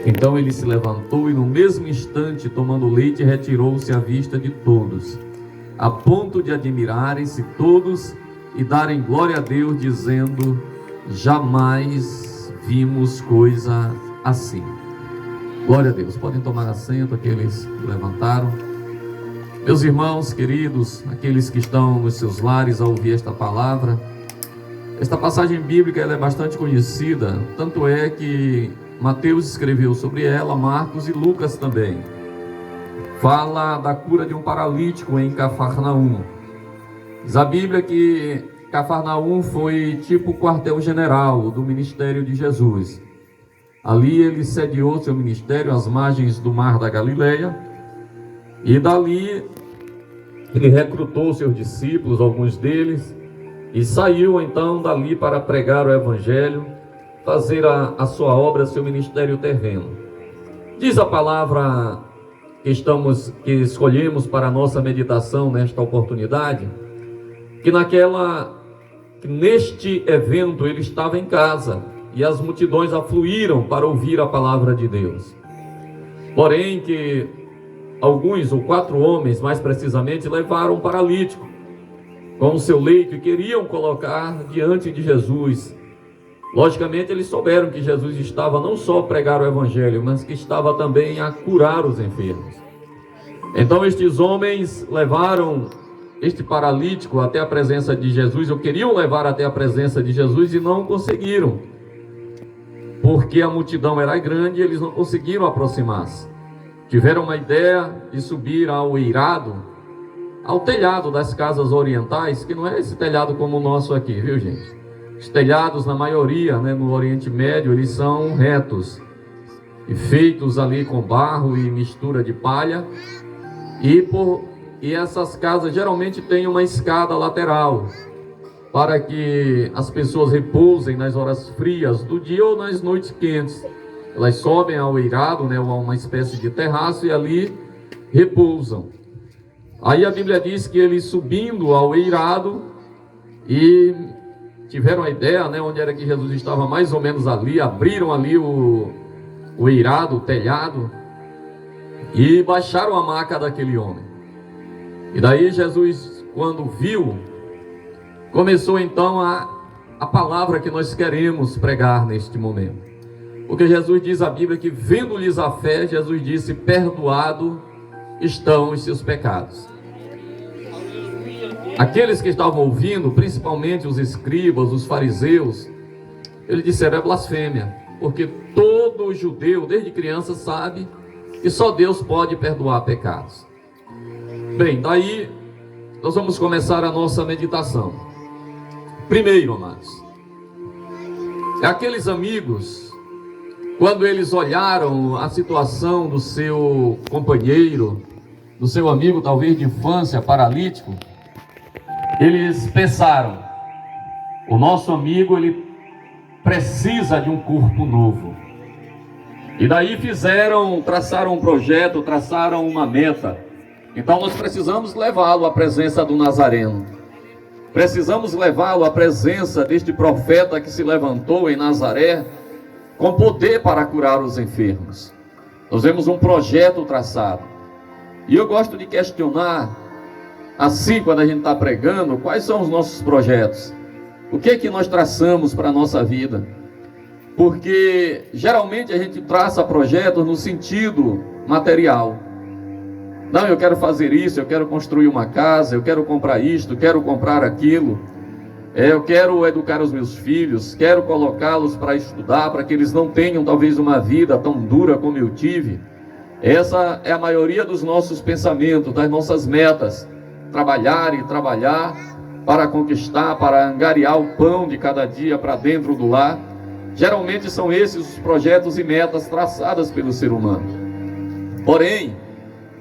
Então ele se levantou e no mesmo instante, tomando leite, retirou-se à vista de todos, a ponto de admirarem-se todos e darem glória a Deus, dizendo: jamais vimos coisa assim. Glória a Deus. Podem tomar assento, aqueles que levantaram. Meus irmãos queridos, aqueles que estão nos seus lares a ouvir esta palavra, esta passagem bíblica ela é bastante conhecida, tanto é que Mateus escreveu sobre ela, Marcos e Lucas também. Fala da cura de um paralítico em Cafarnaum. Diz a Bíblia que Cafarnaum foi tipo quartel-general do ministério de Jesus. Ali ele sediou seu ministério às margens do mar da Galileia, e dali ele recrutou seus discípulos, alguns deles, e saiu então dali para pregar o evangelho, fazer a sua obra, seu ministério terreno. Diz a palavra que escolhemos para a nossa meditação nesta oportunidade, que neste evento ele estava em casa e as multidões afluíram para ouvir a palavra de Deus. Porém que alguns, ou 4 homens mais precisamente, levaram um paralítico com o seu leito e queriam colocar diante de Jesus. Logicamente eles souberam que Jesus estava não só a pregar o evangelho, mas que estava também a curar os enfermos. Então estes homens levaram este paralítico até a presença de Jesus, ou queriam levar até a presença de Jesus e não conseguiram, porque a multidão era grande e eles não conseguiram aproximar-se. Tiveram uma ideia de subir ao eirado, ao telhado das casas orientais, que não é esse telhado como o nosso aqui, viu gente? Os telhados, na maioria, no Oriente Médio, eles são retos e feitos ali com barro e mistura de palha, e essas casas geralmente têm uma escada lateral para que as pessoas repousem nas horas frias do dia ou nas noites quentes. Elas sobem ao eirado, ou a uma espécie de terraço, e ali repousam. Aí a Bíblia diz que eles, subindo ao eirado, e tiveram a ideia, onde era que Jesus estava, mais ou menos ali, abriram ali o eirado, o telhado, e baixaram a maca daquele homem. E daí Jesus, quando viu, começou então a palavra que nós queremos pregar neste momento. Porque Jesus diz a Bíblia que, vendo-lhes a fé, Jesus disse: perdoado estão os seus pecados. Aqueles que estavam ouvindo, principalmente os escribas, os fariseus, eles disseram: é blasfêmia, porque todo judeu, desde criança, sabe que só Deus pode perdoar pecados. Bem, daí nós vamos começar a nossa meditação. Primeiro, amados, aqueles amigos, quando eles olharam a situação do seu companheiro, do seu amigo talvez de infância, paralítico, eles pensaram: o nosso amigo, ele precisa de um corpo novo. E daí traçaram um projeto, traçaram uma meta. Então nós precisamos levá-lo à presença do Nazareno. Precisamos levá-lo à presença deste profeta que se levantou em Nazaré com poder para curar os enfermos. Nós vemos um projeto traçado. E eu gosto de questionar, assim, quando a gente está pregando, quais são os nossos projetos? O que é que nós traçamos para a nossa vida? Porque geralmente a gente traça projetos no sentido material. Não, eu quero fazer isso, eu quero construir uma casa, eu quero comprar isto, eu quero comprar aquilo. Eu quero educar os meus filhos, quero colocá-los para estudar, para que eles não tenham talvez uma vida tão dura como eu tive. Essa é a maioria dos nossos pensamentos, das nossas metas. Trabalhar e trabalhar para conquistar, para angariar o pão de cada dia para dentro do lar. Geralmente são esses os projetos e metas traçadas pelo ser humano. Porém,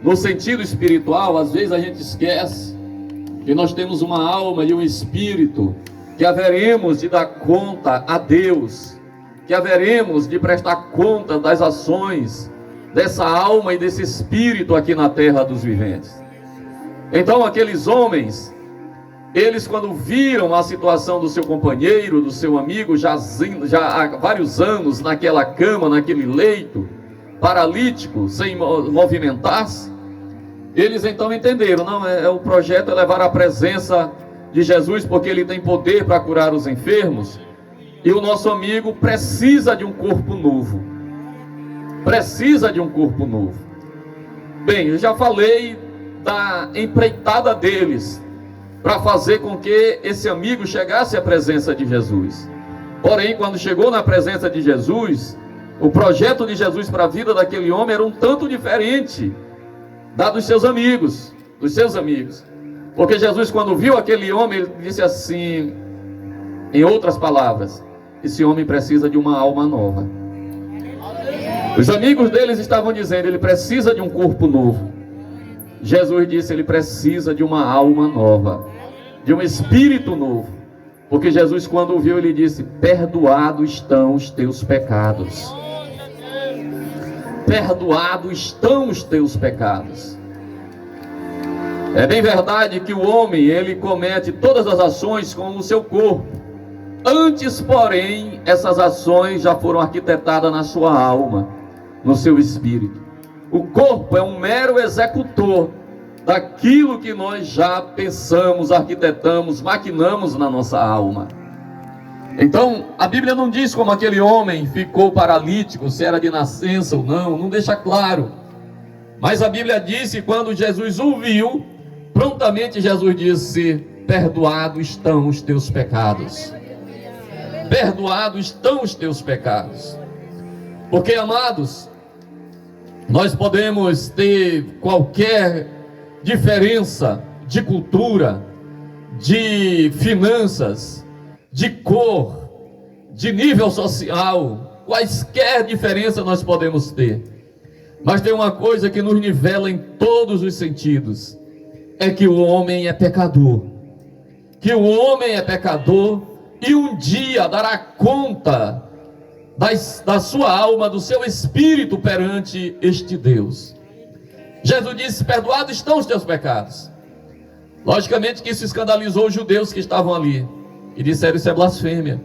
no sentido espiritual, às vezes a gente esquece que nós temos uma alma e um espírito, que haveremos de dar conta a Deus, que haveremos de prestar conta das ações dessa alma e desse espírito aqui na terra dos viventes. Então aqueles homens, eles, quando viram a situação do seu companheiro, do seu amigo, já há vários anos naquela cama, naquele leito, paralítico sem movimentar-se, eles então entenderam, não, o projeto é levar a presença de Jesus, porque ele tem poder para curar os enfermos, e o nosso amigo precisa de um corpo novo. Precisa de um corpo novo. Bem, eu já falei da empreitada deles para fazer com que esse amigo chegasse à presença de Jesus. Porém, quando chegou na presença de Jesus, o projeto de Jesus para a vida daquele homem era um tanto diferente da dos seus amigos, Porque Jesus, quando viu aquele homem, ele disse assim, em outras palavras, esse homem precisa de uma alma nova. Os amigos deles estavam dizendo, ele precisa de um corpo novo. Jesus disse, ele precisa de uma alma nova, de um espírito novo. Porque Jesus, quando o viu, ele disse, perdoados estão os teus pecados. Perdoados estão os teus pecados. É bem verdade que o homem, ele comete todas as ações com o seu corpo. Antes, porém, essas ações já foram arquitetadas na sua alma, no seu espírito. O corpo é um mero executor daquilo que nós já pensamos, arquitetamos, maquinamos na nossa alma. Então, a Bíblia não diz como aquele homem ficou paralítico, se era de nascença ou não deixa claro. Mas a Bíblia diz que quando Jesus o viu, prontamente Jesus disse, perdoados estão os teus pecados. Perdoados estão os teus pecados. Porque, amados, nós podemos ter qualquer diferença de cultura, de finanças, de cor, de nível social, quaisquer diferença nós podemos ter. Mas tem uma coisa que nos nivela em todos os sentidos, é que o homem é pecador. Que o homem é pecador e um dia dará conta da sua alma, do seu espírito perante este Deus. Jesus disse, perdoados estão os teus pecados. Logicamente que isso escandalizou os judeus que estavam ali. E disseram, isso é blasfêmia.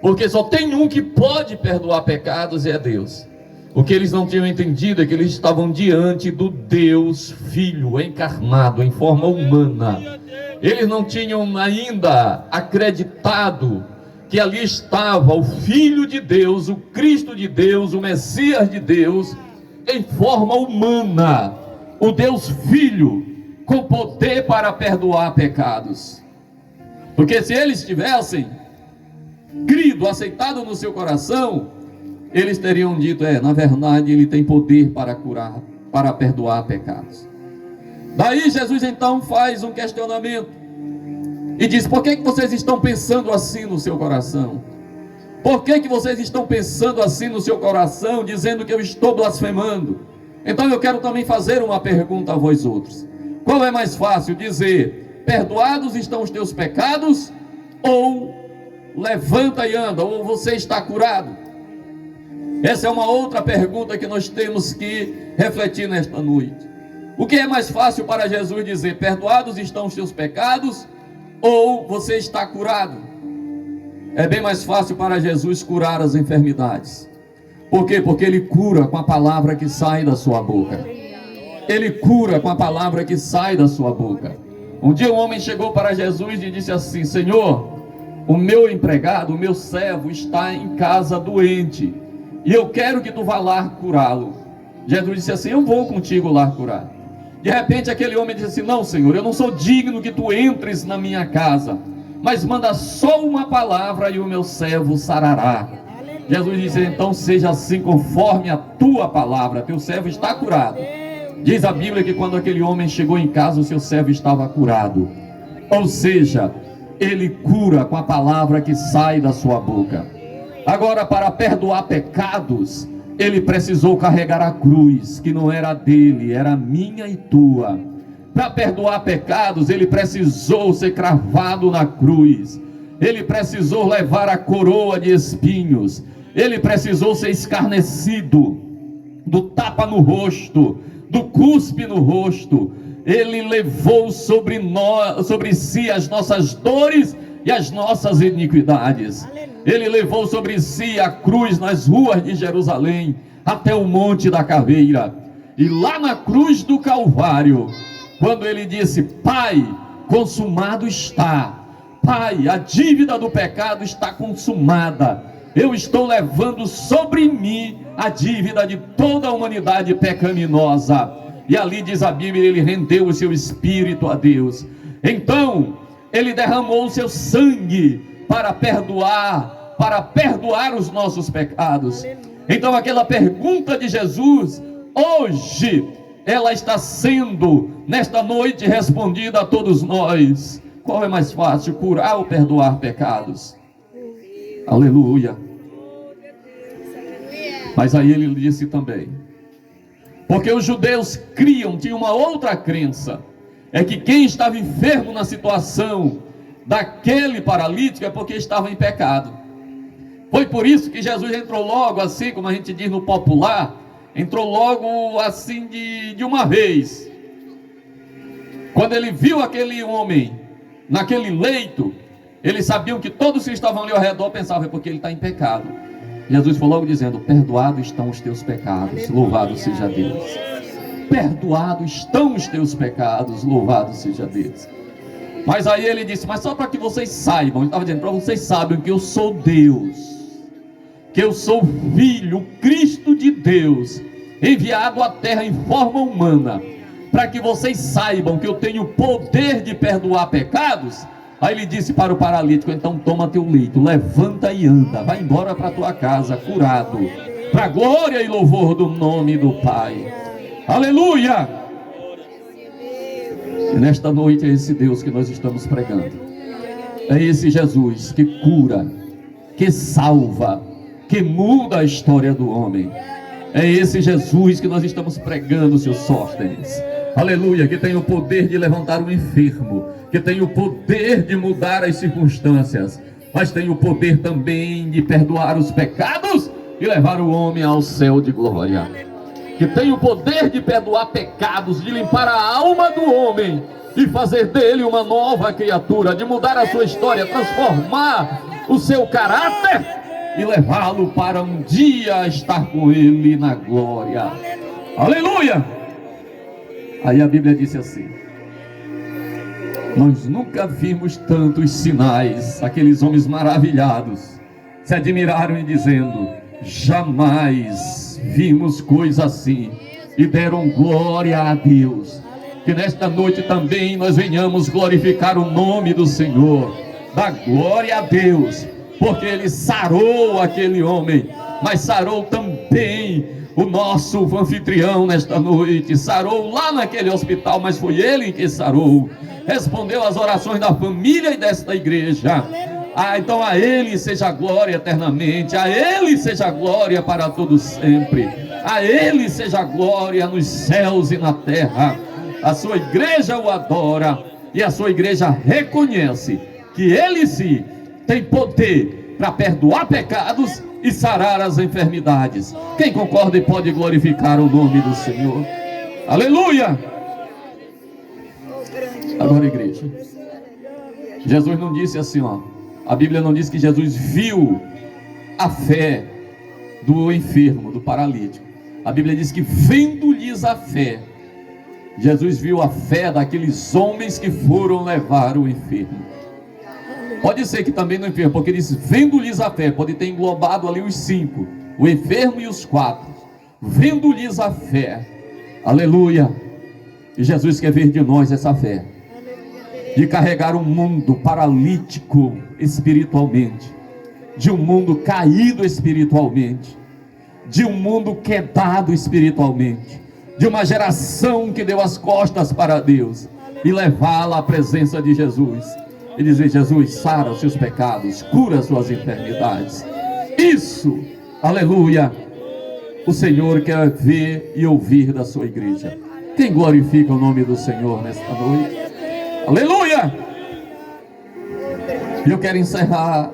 Porque só tem um que pode perdoar pecados e é Deus. O que eles não tinham entendido é que eles estavam diante do Deus Filho encarnado em forma humana. Eles não tinham ainda acreditado que ali estava o Filho de Deus, o Cristo de Deus, o Messias de Deus, em forma humana. O Deus Filho com poder para perdoar pecados. Porque se eles tivessem crido, aceitado no seu coração, eles teriam dito, na verdade ele tem poder para curar, para perdoar pecados. Daí Jesus então faz um questionamento e diz, por que vocês estão pensando assim no seu coração? Por que vocês estão pensando assim no seu coração, dizendo que eu estou blasfemando? Então eu quero também fazer uma pergunta a vós outros. Qual é mais fácil dizer, perdoados estão os teus pecados, ou levanta e anda, ou você está curado? Essa é uma outra pergunta que nós temos que refletir nesta noite. O que é mais fácil para Jesus dizer, perdoados estão os teus pecados, ou você está curado? É bem mais fácil para Jesus curar as enfermidades. Por quê? Porque ele cura com a palavra que sai da sua boca. Ele cura com a palavra que sai da sua boca. Um dia um homem chegou para Jesus e disse assim, Senhor, o meu empregado, o meu servo está em casa doente, e eu quero que tu vá lá curá-lo. Jesus disse assim, eu vou contigo lá curar. De repente aquele homem disse assim, não, Senhor, eu não sou digno que tu entres na minha casa, mas manda só uma palavra e o meu servo sarará. Jesus disse, então seja assim conforme a tua palavra, teu servo está curado. Diz a Bíblia que quando aquele homem chegou em casa, o seu servo estava curado. Ou seja, ele cura com a palavra que sai da sua boca. Agora, para perdoar pecados, ele precisou carregar a cruz, que não era dele, era minha e tua. Para perdoar pecados, ele precisou ser cravado na cruz. Ele precisou levar a coroa de espinhos. Ele precisou ser escarnecido, do tapa no rosto, do cuspe no rosto. Ele levou sobre si as nossas dores e as nossas iniquidades. Ele levou sobre si a cruz nas ruas de Jerusalém, até o Monte da Caveira. E lá na cruz do Calvário, quando ele disse: Pai, consumado está. Pai, a dívida do pecado está consumada. Eu estou levando sobre mim a dívida de toda a humanidade pecaminosa. E ali diz a Bíblia, ele rendeu o seu espírito a Deus. Então, ele derramou o seu sangue para perdoar os nossos pecados. Então, aquela pergunta de Jesus, hoje, ela está sendo, nesta noite, respondida a todos nós. Qual é mais fácil, curar ou perdoar pecados? Aleluia. Mas aí ele disse também, porque os judeus tinham uma outra crença, é que quem estava enfermo na situação daquele paralítico é porque estava em pecado. Foi por isso que Jesus entrou logo assim, como a gente diz no popular, entrou logo assim de uma vez. Quando ele viu aquele homem naquele leito, eles sabiam que todos que estavam ali ao redor pensavam, é porque ele está em pecado. Jesus foi logo dizendo: perdoados estão os teus pecados, louvado seja Deus. Perdoados estão os teus pecados, louvado seja Deus. Mas aí ele disse: mas só para que vocês saibam, ele estava dizendo, para vocês saibam que eu sou Deus, que eu sou Filho, o Cristo de Deus, enviado à terra em forma humana, para que vocês saibam que eu tenho poder de perdoar pecados. Aí ele disse para o paralítico: então toma teu leito, levanta e anda, vai embora para tua casa curado, para a glória e louvor do nome do Pai. Aleluia! E nesta noite é esse Deus que nós estamos pregando, é esse Jesus que cura, que salva, que muda a história do homem. É esse Jesus que nós estamos pregando, seu Sóstenes. Aleluia, que tem o poder de levantar o enfermo, que tem o poder de mudar as circunstâncias, mas tem o poder também de perdoar os pecados e levar o homem ao céu de glória. Que tem o poder de perdoar pecados, de limpar a alma do homem e fazer dele uma nova criatura, de mudar a sua história, transformar o seu caráter e levá-lo para um dia estar com ele na glória. Aleluia! Aí a Bíblia disse assim: nós nunca vimos tantos sinais. Aqueles homens maravilhados se admiraram e dizendo: jamais vimos coisa assim, e deram glória a Deus. Que nesta noite também nós venhamos glorificar o nome do Senhor, dar glória a Deus, porque ele sarou aquele homem, mas sarou também o nosso anfitrião nesta noite. Sarou lá naquele hospital, mas foi ele que sarou, respondeu às orações da família e desta igreja. Então a ele seja glória eternamente, a ele seja glória para todo sempre, a ele seja glória nos céus e na terra. A sua igreja o adora, e a sua igreja reconhece que ele sim tem poder para perdoar pecados e sarar as enfermidades. Quem concorda e pode glorificar o nome do Senhor? Aleluia! Agora, igreja, Jesus não disse assim, a Bíblia não diz que Jesus viu a fé do enfermo, do paralítico. A Bíblia diz que vendo-lhes a fé, Jesus viu a fé daqueles homens que foram levar o enfermo. Pode ser que também no enfermo, porque diz vendo-lhes a fé, pode ter englobado ali os 5, o enfermo e os 4, vendo-lhes a fé, aleluia. E Jesus quer ver de nós essa fé, de carregar um mundo paralítico espiritualmente, de um mundo caído espiritualmente, de um mundo quebrado espiritualmente, de uma geração que deu as costas para Deus, e levá-la à presença de Jesus, e dizer: Jesus, sara os seus pecados, cura as suas enfermidades. Isso, aleluia, o Senhor quer ver e ouvir da sua igreja. Quem glorifica o nome do Senhor nesta noite? Aleluia! E eu quero encerrar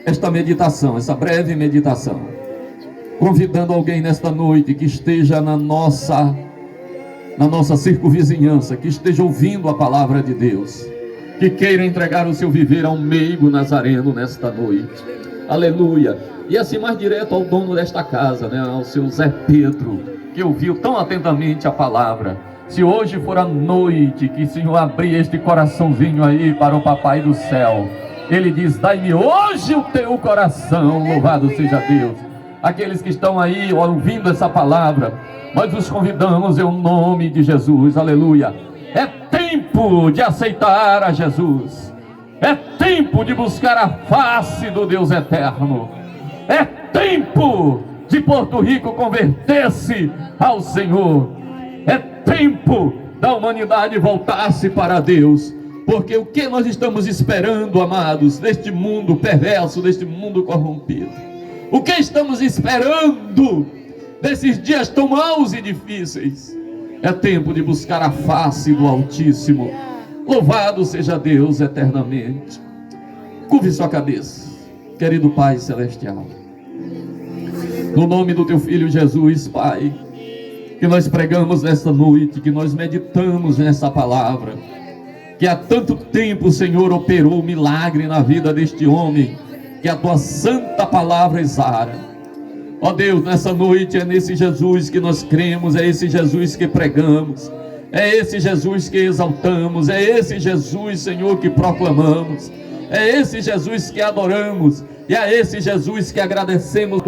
esta meditação, essa breve meditação, convidando alguém nesta noite que esteja na nossa circunvizinhança, que esteja ouvindo a palavra de Deus, que queira entregar o seu viver a um meigo nazareno nesta noite. Aleluia. E assim mais direto ao dono desta casa, né, ao seu Zé Pedro, que ouviu tão atentamente a palavra. Se hoje for a noite que o Senhor abrir este coraçãozinho aí para o Papai do céu, Ele diz: dai-me hoje o teu coração, louvado seja Deus. Aqueles que estão aí ouvindo essa palavra, nós os convidamos em nome de Jesus, aleluia. É tempo de aceitar a Jesus, é tempo de buscar a face do Deus eterno, é tempo de Porto Rico converter-se ao Senhor, é tempo da humanidade voltar-se para Deus, porque o que nós estamos esperando, amados, neste mundo perverso, neste mundo corrompido? O que estamos esperando nesses dias tão maus e difíceis? É tempo de buscar a face do Altíssimo. Louvado seja Deus eternamente. Curve sua cabeça, querido Pai Celestial. No nome do Teu Filho Jesus, Pai, que nós pregamos nesta noite, que nós meditamos nessa palavra, que há tanto tempo o Senhor operou milagre na vida deste homem, que a Tua santa palavra exala. Ó Deus, nessa noite é nesse Jesus que nós cremos, é esse Jesus que pregamos, é esse Jesus que exaltamos, é esse Jesus, Senhor, que proclamamos, é esse Jesus que adoramos, e é esse Jesus que agradecemos.